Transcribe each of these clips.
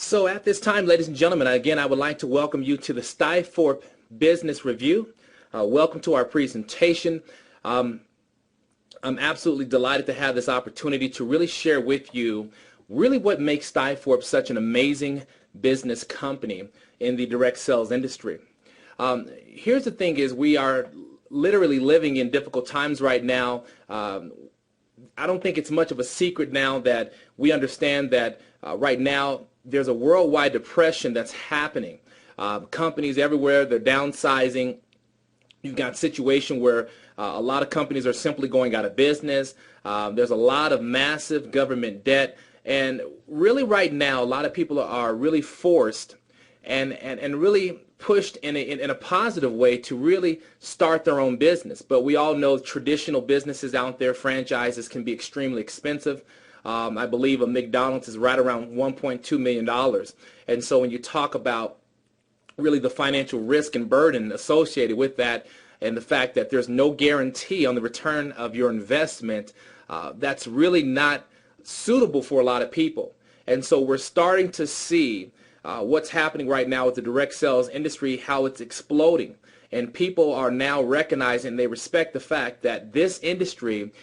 So at this time, ladies and gentlemen, again, I would like to welcome you to the Stiforp Business Review. Welcome to our presentation. I'm absolutely delighted to have this opportunity to really share with you really what makes Stiforp such an amazing business company in the direct sales industry. Here's the thing is we are literally living in difficult times right now. I don't think it's much of a secret now that we understand that right now there's a worldwide depression that's happening. Companies everywhere, they're downsizing. You've got a situation where a lot of companies are simply going out of business. There's a lot of massive government debt. And really right now, a lot of people are really forced and really pushed in a positive way to really start their own business. But we all know traditional businesses out there, franchises, can be extremely expensive. I believe a McDonald's is right around $1.2 million. And so when you talk about really the financial risk and burden associated with that and the fact that there's no guarantee on the return of your investment, that's really not suitable for a lot of people. And so we're starting to see what's happening right now with the direct sales industry, how it's exploding. And people are now recognizing, they respect the fact that this industry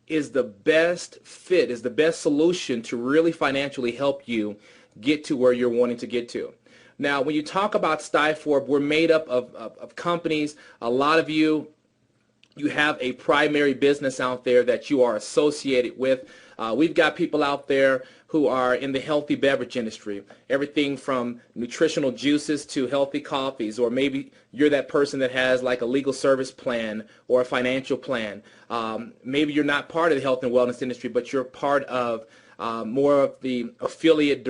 is the best fit, is the best solution to really financially help you get to where you're wanting to get to. Now, when you talk about Stiforp, we're made up of companies. A lot of you have a primary business out there that you are associated with. We've got people out there who are in the healthy beverage industry, everything from nutritional juices to healthy coffees, or maybe you're that person that has like a legal service plan or a financial plan. Maybe you're not part of the health and wellness industry, but you're part of more of the affiliate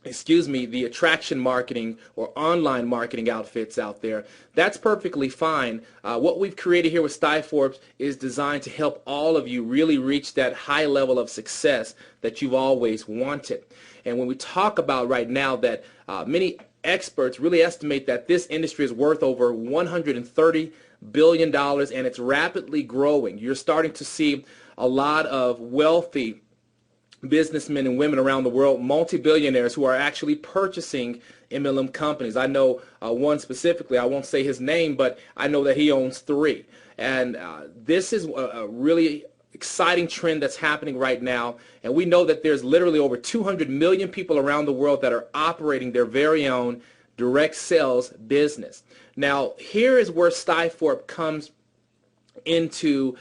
the attraction marketing or online marketing outfits out there. That's perfectly fine. What we've created here with Stiforp is designed to help all of you really reach that high level of success that you've always wanted. And when we talk about right now that many experts really estimate that this industry is worth over $130 billion and it's rapidly growing. You're starting to see a lot of wealthy businessmen and women around the world, multi-billionaires who are actually purchasing MLM companies. I know one specifically, I won't say his name, but I know that he owns 3. And this is a really exciting trend that's happening right now. And we know that there's literally over 200 million people around the world that are operating their very own direct sales business. Now, here is where Stiforp comes into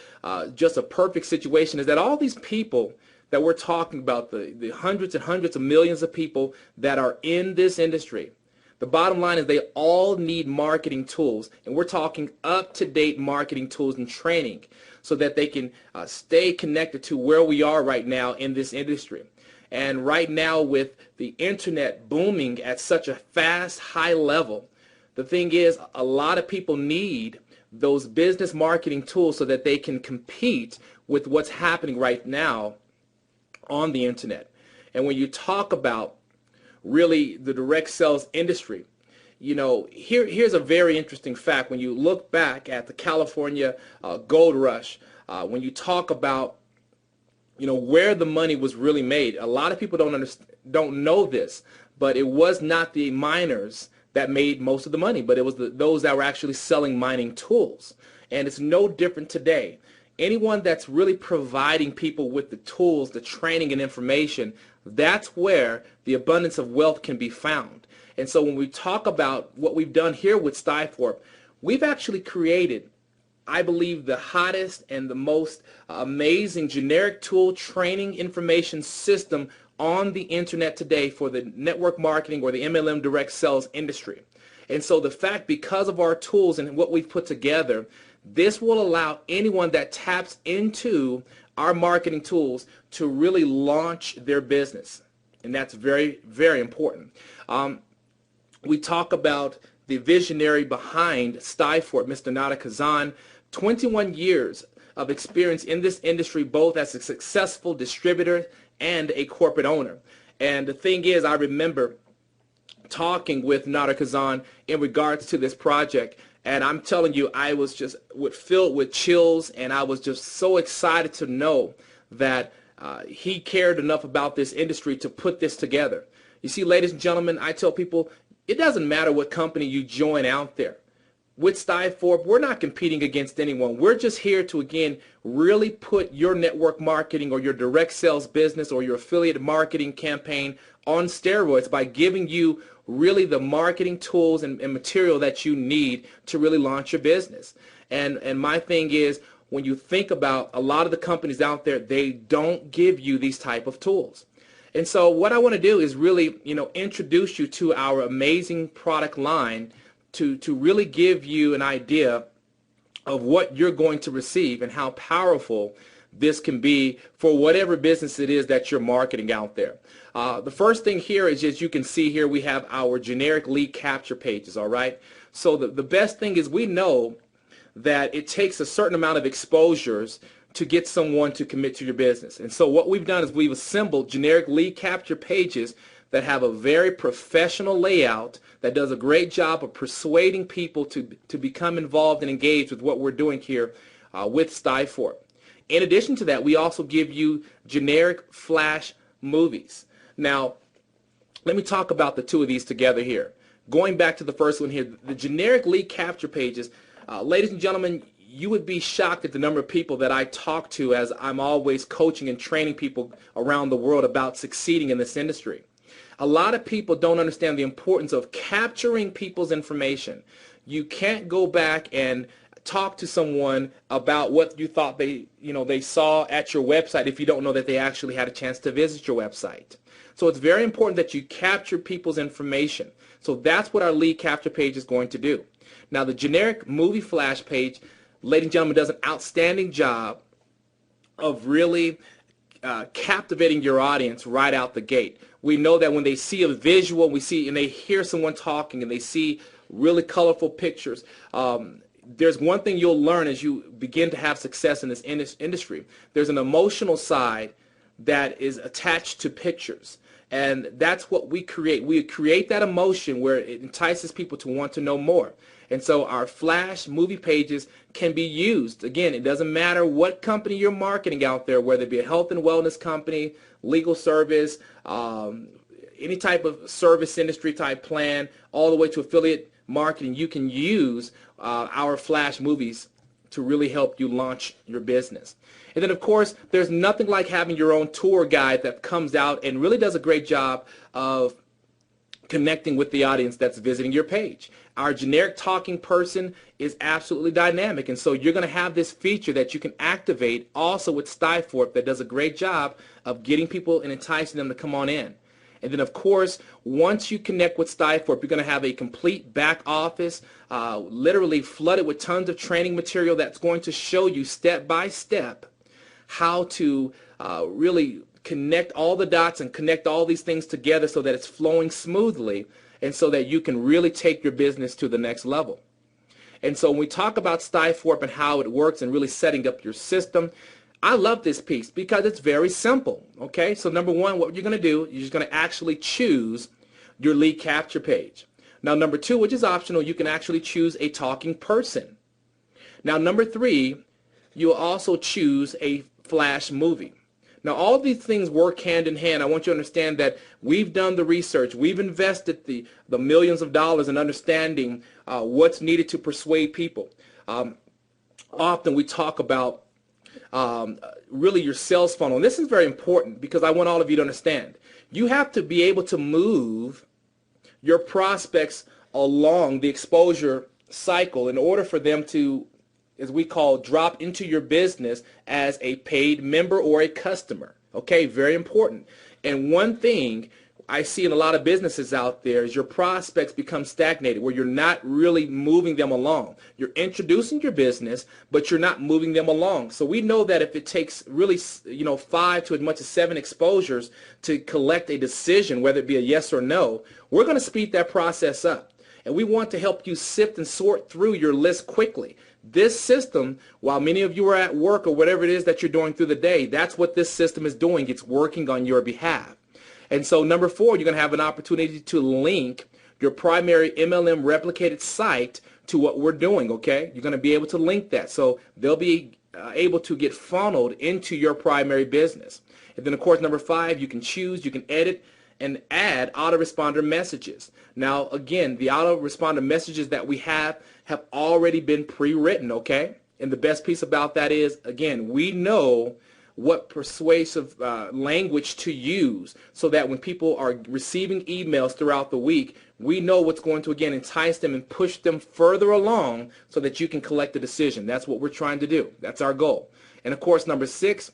just a perfect situation, is that all these people that we're talking about, the hundreds and hundreds of millions of people that are in this industry, the bottom line is they all need marketing tools, and we're talking up-to-date marketing tools and training so that they can stay connected to where we are right now in this industry. And right now with the internet booming at such a fast, high level, the thing is a lot of people need those business marketing tools so that they can compete with what's happening right now on the internet. And when you talk about really the direct sales industry, you know, here's a very interesting fact. When you look back at the California gold rush, when you talk about, you know, where the money was really made, a lot of people don't know this, but it was not the miners that made most of the money, but it was those that were actually selling mining tools. And it's no different today. Anyone that's really providing people with the tools, the training and information, that's where the abundance of wealth can be found. And so when we talk about what we've done here with Stiforp, we've actually created, I believe, the hottest and the most amazing generic tool training information system on the internet today for the network marketing or the MLM direct sales industry. And so the fact, because of our tools and what we've put together, this will allow anyone that taps into our marketing tools to really launch their business. And that's very, very important. We talk about the visionary behind Stiforp, Mr. Nader Kazan, 21 years of experience in this industry, both as a successful distributor and a corporate owner. And the thing is, I remember talking with Nader Kazan in regards to this project, and I'm telling you, I was just filled with chills, and I was just so excited to know that he cared enough about this industry to put this together. You see, ladies and gentlemen, I tell people, it doesn't matter what company you join out there. With Stiforp, we're not competing against anyone. We're just here to, again, really put your network marketing or your direct sales business or your affiliate marketing campaign on steroids by giving you really the marketing tools and material that you need to really launch your business. And my thing is, when you think about a lot of the companies out there, they don't give you these type of tools. And so what I want to do is really, introduce you to our amazing product line to really give you an idea of what you're going to receive and how powerful this can be for whatever business it is that you're marketing out there. The first thing here is, as you can see here, we have our generic lead capture pages, all right? So the best thing is, we know that it takes a certain amount of exposures to get someone to commit to your business. And so what we've done is we've assembled generic lead capture pages that have a very professional layout that does a great job of persuading people to become involved and engaged with what we're doing here with Stiforp. In addition to that, we also give you generic flash movies. Now, let me talk about the two of these together here. Going back to the first one here, the generic lead capture pages, ladies and gentlemen, you would be shocked at the number of people that I talk to, as I'm always coaching and training people around the world about succeeding in this industry. A lot of people don't understand the importance of capturing people's information. You can't go back and talk to someone about what you thought they saw at your website if you don't know that they actually had a chance to visit your website. So it's very important that you capture people's information. So that's what our lead capture page is going to do. Now, the generic movie flash page, ladies and gentlemen, does an outstanding job of really captivating your audience right out the gate. We know that when they see a visual, and they hear someone talking, and they see really colorful pictures, there's one thing you'll learn as you begin to have success in this industry. There's an emotional side that is attached to pictures. And that's what we create. We create that emotion where it entices people to want to know more. And so our flash movie pages can be used. Again, it doesn't matter what company you're marketing out there, whether it be a health and wellness company, legal service, any type of service industry type plan, all the way to affiliate marketing. You can use our flash movies to really help you launch your business. And then, of course, there's nothing like having your own tour guide that comes out and really does a great job of connecting with the audience that's visiting your page. Our generic talking person is absolutely dynamic, and so you're going to have this feature that you can activate also with Stiforp that does a great job of getting people and enticing them to come on in. And then, of course, once you connect with Stiforp, you're going to have a complete back office, literally flooded with tons of training material that's going to show you step by step how to really connect all the dots and connect all these things together so that it's flowing smoothly and so that you can really take your business to the next level. And so when we talk about Stiforp and how it works and really setting up your system, I love this piece because it's very simple. Okay, so number one, what you're going to do, you're just going to actually choose your lead capture page. Now, number two, which is optional, you can actually choose a talking person. Now, number three, you'll also choose a flash movie. Now, all of these things work hand in hand. I want you to understand that we've done the research. We've invested the millions of dollars in understanding what's needed to persuade people. Often we talk about really your sales funnel. And this is very important because I want all of you to understand. You have to be able to move your prospects along the exposure cycle in order for them to, as we call, drop into your business as a paid member or a customer. Okay, very important. And one thing I see in a lot of businesses out there is your prospects become stagnated, where you're not really moving them along. You're introducing your business, but you're not moving them along. So we know that if it takes really, 5 to as much as 7 exposures to collect a decision, whether it be a yes or no, we're going to speed that process up. And we want to help you sift and sort through your list quickly. This system, while many of you are at work or whatever it is that you're doing through the day, that's what this system is doing. It's working on your behalf. And so number 4, you're going to have an opportunity to link your primary MLM replicated site to what we're doing, okay? You're going to be able to link that. So there'll be able to get funneled into your primary business. And then, of course, number 5, you can choose, you can edit and add autoresponder messages. Now, again, the autoresponder messages that we have already been pre-written, okay? And the best piece about that is, again, we know what persuasive language to use so that when people are receiving emails throughout the week, we know what's going to, again, entice them and push them further along so that you can collect a decision. That's what we're trying to do. That's our goal. And, of course, number 6,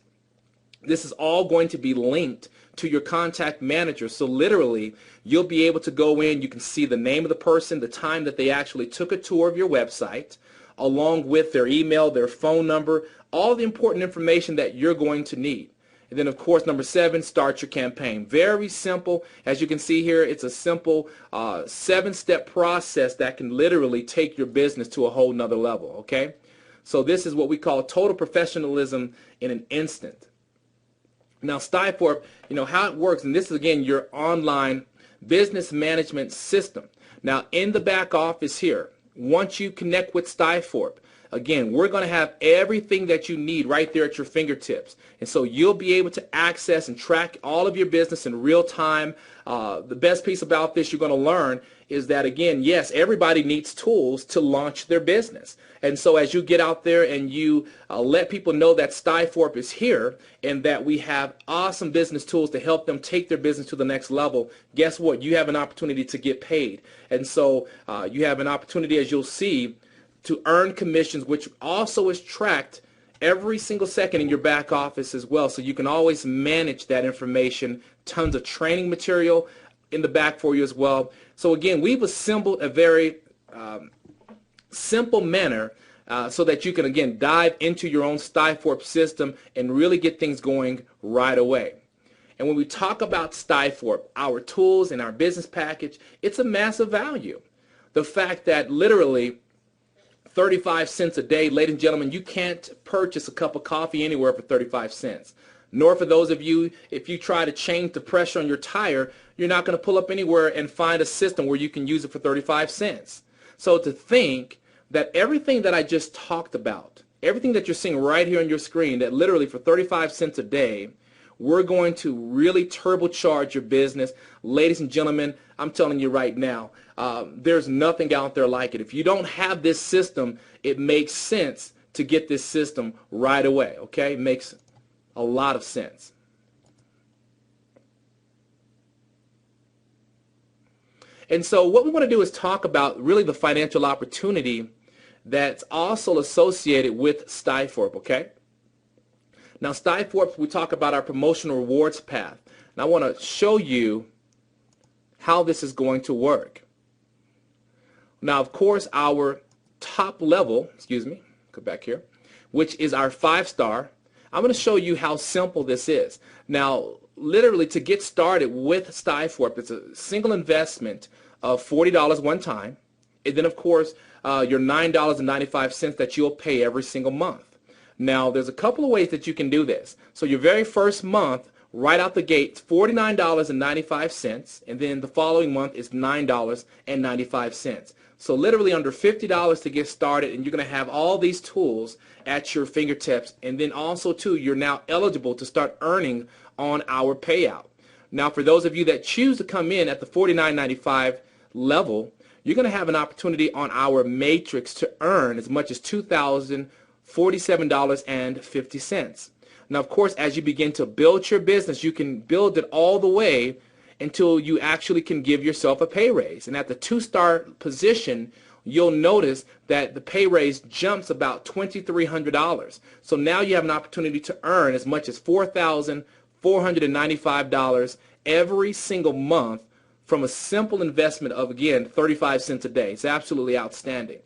this is all going to be linked to your contact manager. So literally, you'll be able to go in, you can see the name of the person, the time that they actually took a tour of your website, along with their email, their phone number, all the important information that you're going to need. And then, of course, number 7, start your campaign. Very simple. As you can see here, it's a simple 7-step process that can literally take your business to a whole nother level, okay? So this is what we call total professionalism in an instant. Now, Stiforp, how it works, and this is, again, your online business management system. Now, in the back office here, once you connect with Stiforp, again, we're going to have everything that you need right there at your fingertips. And so you'll be able to access and track all of your business in real time. The best piece about this you're going to learn is that, again, yes, everybody needs tools to launch their business. And so as you get out there and you let people know that Stiforp is here and that we have awesome business tools to help them take their business to the next level, guess what? You have an opportunity to get paid. And so you have an opportunity, as you'll see, to earn commissions, which also is tracked every single second in your back office as well. So you can always manage that information. Tons of training material in the back for you as well. So again, we've assembled a very simple manner so that you can, again, dive into your own Stiforp system and really get things going right away. And when we talk about Stiforp, our tools and our business package, it's a massive value. The fact that literally 35 cents a day, ladies and gentlemen, you can't purchase a cup of coffee anywhere for 35 cents. Nor for those of you, if you try to change the pressure on your tire, you're not going to pull up anywhere and find a system where you can use it for 35 cents. So to think that everything that I just talked about, everything that you're seeing right here on your screen, that literally for 35 cents a day, we're going to really turbocharge your business. Ladies and gentlemen, I'm telling you right now, there's nothing out there like it. If you don't have this system, it makes sense to get this system right away, okay? It makes a lot of sense. And so what we want to do is talk about really the financial opportunity that's also associated with Stiforp, okay? Now, Stiforp, we talk about our promotional rewards path. And I want to show you how this is going to work. Now, of course, our top level, go back here, which is our 5-star, I'm going to show you how simple this is. Now, literally, to get started with Stiforp, it's a single investment of $40 one time, and then, of course, your $9.95 that you'll pay every single month. Now, there's a couple of ways that you can do this. So your very first month, right out the gate, $49.95, and then the following month is $9.95. So literally under $50 to get started, and you're going to have all these tools at your fingertips. And then also, too, you're now eligible to start earning on our payout. Now, for those of you that choose to come in at the $49.95 level, you're going to have an opportunity on our matrix to earn as much as $2,047.50. Now, of course, as you begin to build your business, you can build it all the way until you actually can give yourself a pay raise. And at the 2-star position, you'll notice that the pay raise jumps about $2,300. So now you have an opportunity to earn as much as $4,495 every single month from a simple investment of, again, 35 cents a day. It's absolutely outstanding.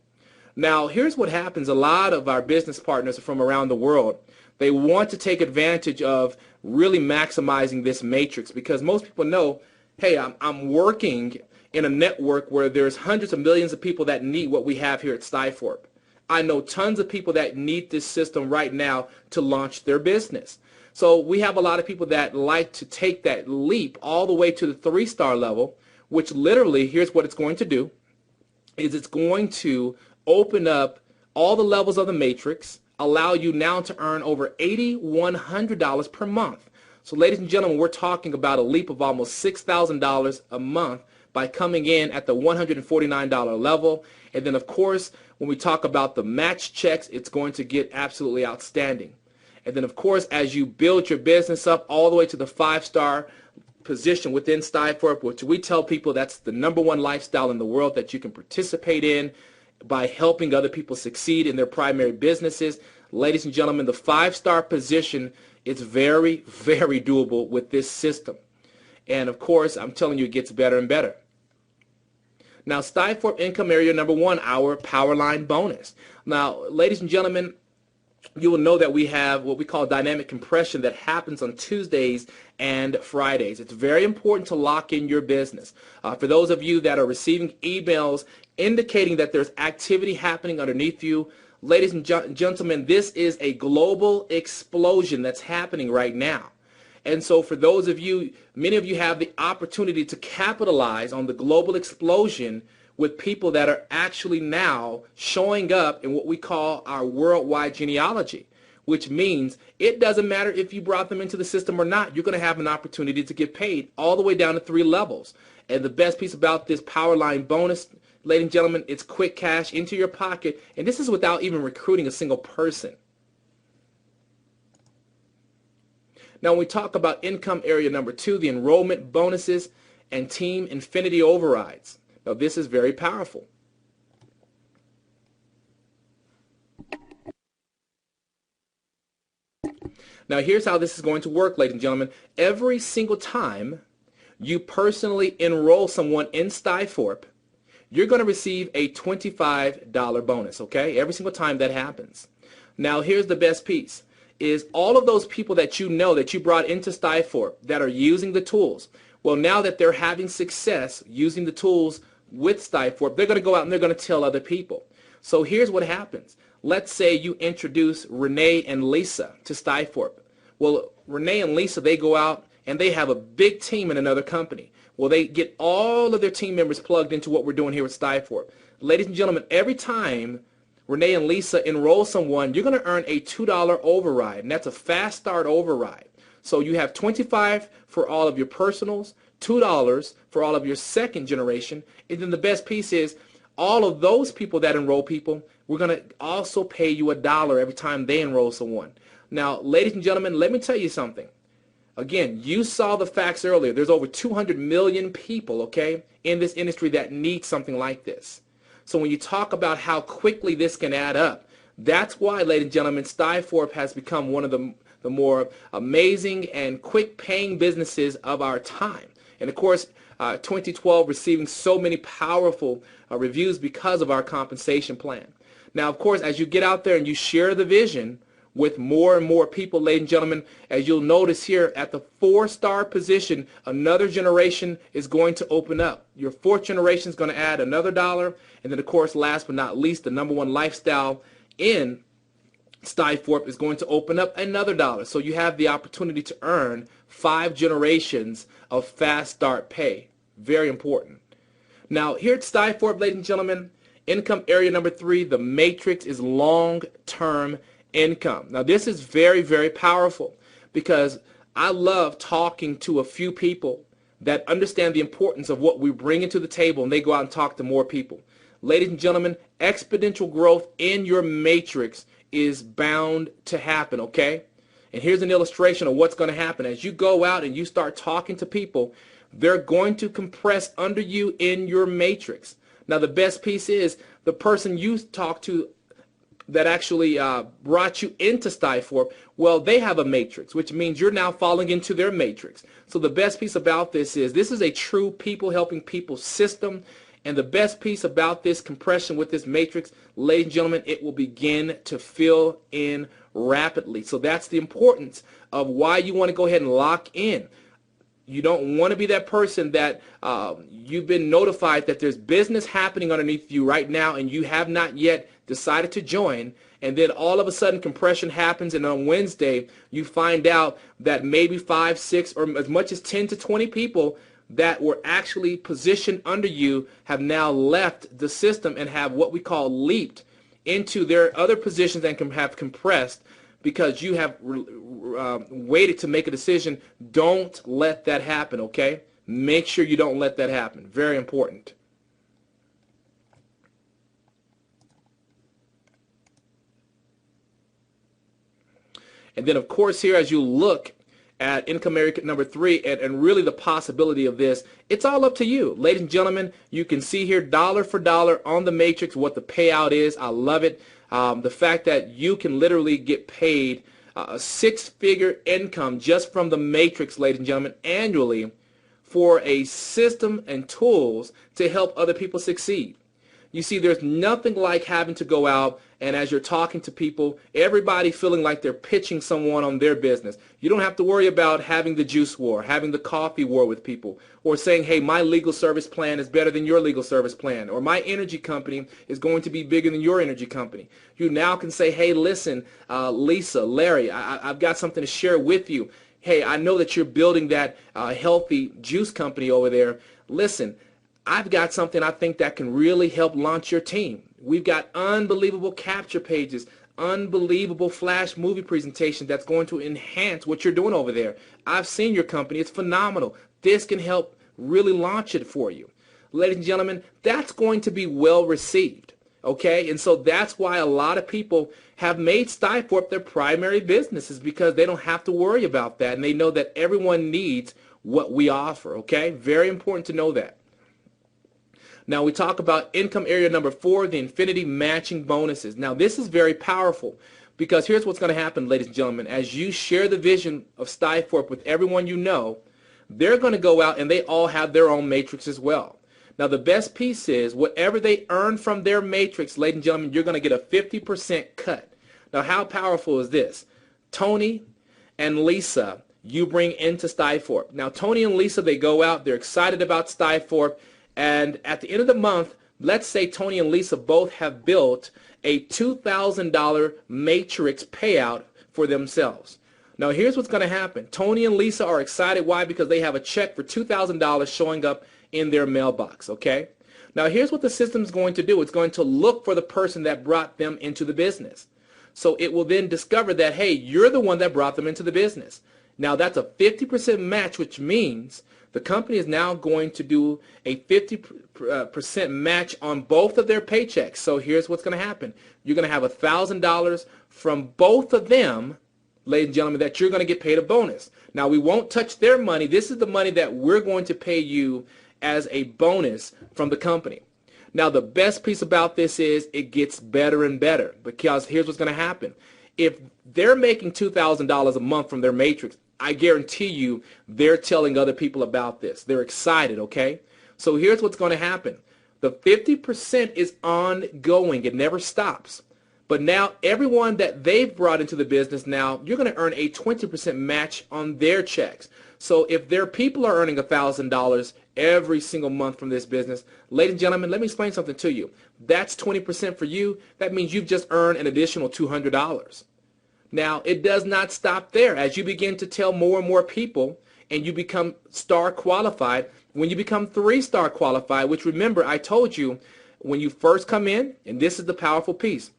Now, here's what happens. A lot of our business partners from around the world, they want to take advantage of really maximizing this matrix because most people know, hey, I'm working in a network where there's hundreds of millions of people that need what we have here at Stiforp. I know tons of people that need this system right now to launch their business. So we have a lot of people that like to take that leap all the way to the 3-star level, which literally, here's what it's going to do, is it's going to open up all the levels of the matrix, allow you now to earn over $8,100 per month. So ladies and gentlemen, we're talking about a leap of almost $6,000 a month by coming in at the $149 level. And then of course, when we talk about the match checks, it's going to get absolutely outstanding. And then of course, as you build your business up all the way to the 5-star position within Stiforp, which we tell people that's the #1 lifestyle in the world that you can participate in by helping other people succeed in their primary businesses. Ladies and gentlemen, the 5-star position is very, very doable with this system. And of course, I'm telling you, it gets better and better. Now, Stiforp income area #1, our power line bonus. Now, ladies and gentlemen, you will know that we have what we call dynamic compression that happens on Tuesdays and Fridays. It's very important to lock in your business. For those of you that are receiving emails indicating that there's activity happening underneath you, ladies and gentlemen, this is a global explosion that's happening right now. And so for those of you, many of you have the opportunity to capitalize on the global explosion with people that are actually now showing up in what we call our worldwide genealogy, which means it doesn't matter if you brought them into the system or not. You're going to have an opportunity to get paid all the way down to 3 levels. And the best piece about this power line bonus, ladies and gentlemen, it's quick cash into your pocket. And this is without even recruiting a single person. Now, when we talk about income area #2, the enrollment bonuses and team infinity overrides. Now, this is very powerful. Now, here's how this is going to work, ladies and gentlemen. Every single time you personally enroll someone in Stiforp, you're going to receive a $25 bonus, okay? Every single time that happens. Now, here's the best piece, is all of those people that you know that you brought into Stiforp that are using the tools, well, now that they're having success using the tools with Stiforp, they're going to go out and they're going to tell other people. So here's what happens. Let's say you introduce Renee and Lisa to Stiforp. Well, Renee and Lisa, they go out and they have a big team in another company. Well, they get all of their team members plugged into what we're doing here with Stiforp. Ladies and gentlemen, every time Renee and Lisa enroll someone, you're going to earn a $2 override, and that's a fast start override. So you have $25 for all of your personals, $2 for all of your second generation, and then the best piece is all of those people that enroll people, we're going to also pay you $1 every time they enroll someone. Now, ladies and gentlemen, let me tell you something. Again, you saw the facts earlier. There's over 200 million people, okay, in this industry that need something like this. So when you talk about how quickly this can add up, that's why, ladies and gentlemen, Stiforp has become one of the more amazing and quick paying businesses of our time. And of course, 2012 receiving so many powerful reviews because of our compensation plan. Now, of course, as you get out there and you share the vision with more and more people, ladies and gentlemen, as you'll notice here at the 4-star position, another generation is going to open up. Your 4th generation is going to add another $1. And then, of course, last but not least, the #1 lifestyle in Stiforp is going to open up another $1. So you have the opportunity to earn 5 generations of fast start pay. Very important. Now, here at Stiforp, ladies and gentlemen, income area #3, the matrix is long-term income. Now, this is very, very powerful because I love talking to a few people that understand the importance of what we bring into the table, and they go out and talk to more people. Ladies and gentlemen, exponential growth in your matrix is bound to happen, okay? And here's an illustration of what's going to happen. As you go out and you start talking to people, they're going to compress under you in your matrix. Now, the best piece is the person you talk to that actually brought you into Stiforp, well, they have a matrix, which means you're now falling into their matrix. So the best piece about this is a true people helping people system. And the best piece about this compression with this matrix, ladies and gentlemen, it will begin to fill in rapidly. So that's the importance of why you want to go ahead and lock in. You don't want to be that person that you've been notified that there's business happening underneath you right now and you have not yet decided to join, and then all of a sudden compression happens, and on Wednesday you find out that maybe 5, 6, or as much as 10 to 20 people that were actually positioned under you have now left the system and have what we call leaped into their other positions and can have compressed because you have waited to make a decision. Don't let that happen, okay? Make sure you don't let that happen. Very important. And then, of course, here as you look at income area number 3 and really the possibility of this, it's all up to you. Ladies and gentlemen, you can see here dollar for dollar on the matrix what the payout is. I love it. The fact that you can literally get paid a 6-figure income just from the matrix, ladies and gentlemen, annually for a system and tools to help other people succeed. You see, there's nothing like having to go out and as you're talking to people, everybody feeling like they're pitching someone on their business. You don't have to worry about having the juice war, having the coffee war with people, or saying, hey, my legal service plan is better than your legal service plan, or my energy company is going to be bigger than your energy company. You now can say, hey, listen, Lisa, Larry, I've got something to share with you. Hey, I know that you're building that healthy juice company over there. Listen, I've got something I think that can really help launch your team. We've got unbelievable capture pages, unbelievable flash movie presentation that's going to enhance what you're doing over there. I've seen your company. It's phenomenal. This can help really launch it for you. Ladies and gentlemen, that's going to be well received. Okay? And so that's why a lot of people have made Stiforp their primary business, is because they don't have to worry about that, and they know that everyone needs what we offer. Okay? Very important to know that. Now we talk about income area number 4, the infinity matching bonuses. Now this is very powerful because here's what's going to happen, ladies and gentlemen. As you share the vision of Stiforp with everyone you know, they're going to go out and they all have their own matrix as well. Now the best piece is whatever they earn from their matrix, ladies and gentlemen, you're going to get a 50% cut. Now how powerful is this? Tony and Lisa, you bring into Stiforp. Now Tony and Lisa, they go out, they're excited about Stiforp. And at the end of the month, let's say Tony and Lisa both have built a $2,000 matrix payout for themselves. Now here's what's going to happen. Tony and Lisa are excited. Why? Because they have a check for $2,000 showing up in their mailbox. Okay? Now here's what the system is going to do. It's going to look for the person that brought them into the business. So it will then discover that, hey, you're the one that brought them into the business. Now that's a 50% match, which means the company is now going to do a 50% match on both of their paychecks. So here's what's going to happen. You're going to have $1,000 from both of them, ladies and gentlemen, that you're going to get paid a bonus. Now we won't touch their money. This is the money that we're going to pay you as a bonus from the company. Now the best piece about this is it gets better and better, because here's what's going to happen. If they're making $2,000 a month from their matrix, I guarantee you they're telling other people about this. They're excited, okay? So here's what's going to happen. The 50% is ongoing. It never stops. But now everyone that they've brought into the business, now you're going to earn a 20% match on their checks. So if their people are earning $1,000 every single month from this business, ladies and gentlemen, let me explain something to you. That's 20% for you. That means you've just earned an additional $200. Now, it does not stop there. As you begin to tell more and more people and you become star qualified, when you become 3-star qualified, which remember I told you when you first come in, and this is the powerful piece,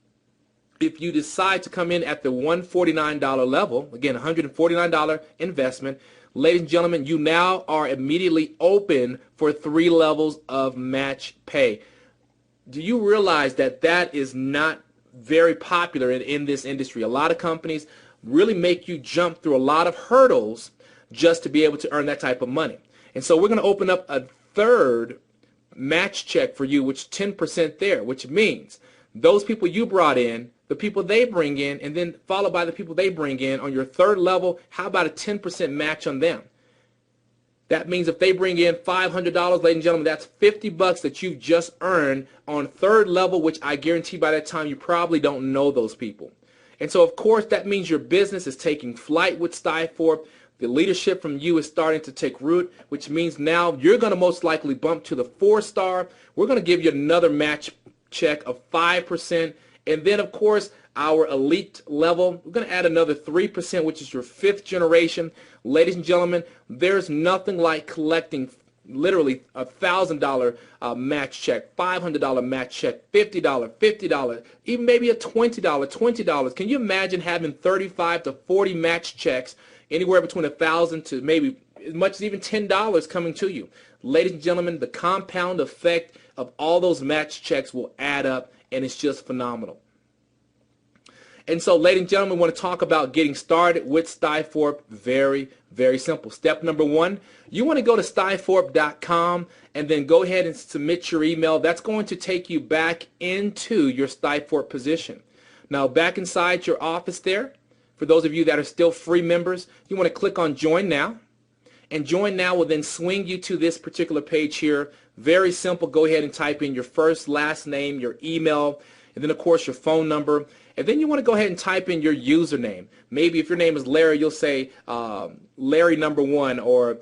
if you decide to come in at the $149 level, again, $149 investment, ladies and gentlemen, you now are immediately open for 3 levels of match pay. Do you realize that that is not very popular in this industry? A lot of companies really make you jump through a lot of hurdles just to be able to earn that type of money. And so we're going to open up a 3rd match check for you, which 10% there, which means those people you brought in, the people they bring in, and then followed by the people they bring in on your 3rd level, how about a 10% match on them? That means if they bring in $500, ladies and gentlemen, that's $50 that you've just earned on 3rd level, which I guarantee by that time you probably don't know those people. And so, of course, that means your business is taking flight with Stiforp. The leadership from you is starting to take root, which means now you're going to most likely bump to the 4-star. We're going to give you another match check of 5%. And then, of course, our elite level, we're going to add another 3%, which is your 5th generation. Ladies and gentlemen, there's nothing like collecting literally $1,000 match check, $500 match check, $50, even maybe a $20. Can you imagine having 35 to 40 match checks, anywhere between $1,000 to maybe as much as even $10 coming to you? Ladies and gentlemen, the compound effect of all those match checks will add up, and it's just phenomenal. And so, ladies and gentlemen, we want to talk about getting started with Stiforp. Very, very simple. Step number one, you want to go to stiforp.com and then go ahead and submit your email. That's going to take you back into your Stiforp position. Now, back inside your office there, for those of you that are still free members, you want to click on Join Now. And Join Now will then swing you to this particular page here. Very simple. Go ahead and type in your first, last name, your email, and then, of course, your phone number. And then you want to go ahead and type in your username. Maybe if your name is Larry, you'll say Larry number 1, or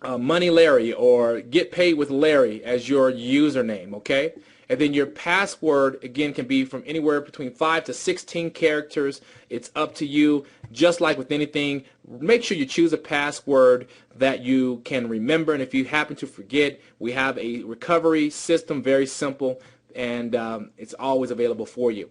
Money Larry, or Get Paid with Larry as your username, okay? And then your password, again, can be from anywhere between 5 to 16 characters. It's up to you. Just like with anything, make sure you choose a password that you can remember. And if you happen to forget, we have a recovery system, very simple, and it's always available for you.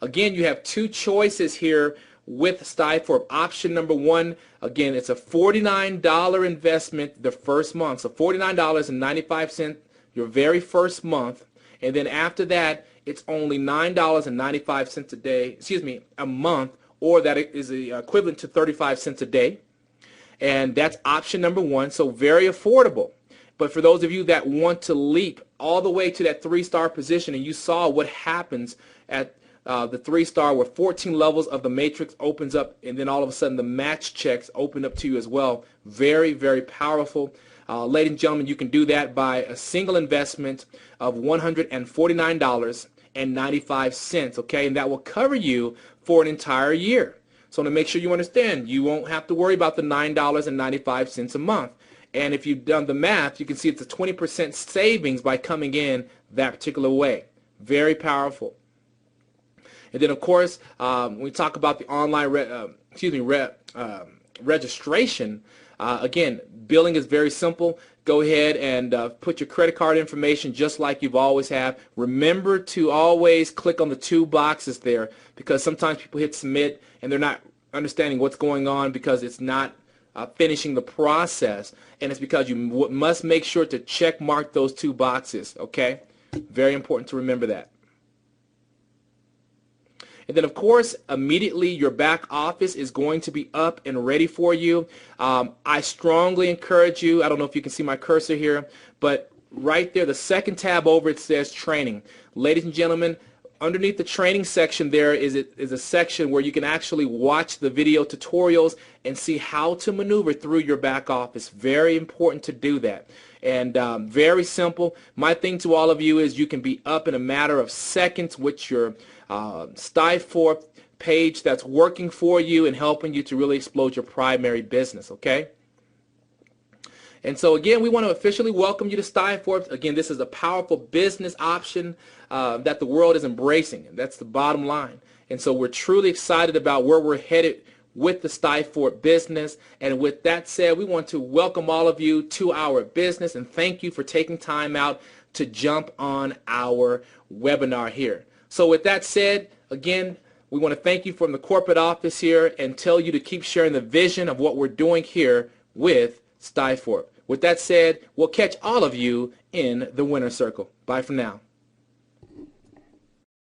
Again, you have two choices here with Stiforp. Option number one, again, it's a $49 investment the first month. So $49.95 your very first month. And then after that, it's only $9.95 a month, or that is equivalent to 35 cents a day. And that's option number one, so very affordable. But for those of you that want to leap all the way to that 3-star position, and you saw what happens at the 3-star, where 14 levels of the matrix opens up, and then all of a sudden the match checks open up to you as well. Very, very powerful. Ladies and gentlemen, you can do that by a single investment of $149.95, okay? And that will cover you for an entire year. So to make sure you understand, you won't have to worry about the $9.95 a month. And if you've done the math, you can see it's a 20% savings by coming in that particular way. Very powerful. And then, of course, when we talk about the online registration, again, billing is very simple. Go ahead and put your credit card information just like you've always have. Remember to always click on the 2 boxes there, because sometimes people hit submit and they're not understanding what's going on because it's not finishing the process, and it's because you must make sure to check mark those 2 boxes, okay? Very important to remember that. And then, of course, immediately your back office is going to be up and ready for you. I strongly encourage you, I don't know if you can see my cursor here, but right there, the second tab over, it says training. Ladies and gentlemen, underneath the training section there is a section where you can actually watch the video tutorials and see how to maneuver through your back office. Very important to do that. And very simple. My thing to all of you is you can be up in a matter of seconds with your Stiforp page that's working for you and helping you to really explode your primary business, okay? And so again, we want to officially welcome you to Stiforp. Again, this is a powerful business option that the world is embracing, and that's the bottom line. And so we're truly excited about where we're headed with the Stiforp business. And with that said, we want to welcome all of you to our business, and thank you for taking time out to jump on our webinar here. So with that said, again, we want to thank you from the corporate office here and tell you to keep sharing the vision of what we're doing here with Stiforp. With that said, we'll catch all of you in the winner's circle. Bye for now.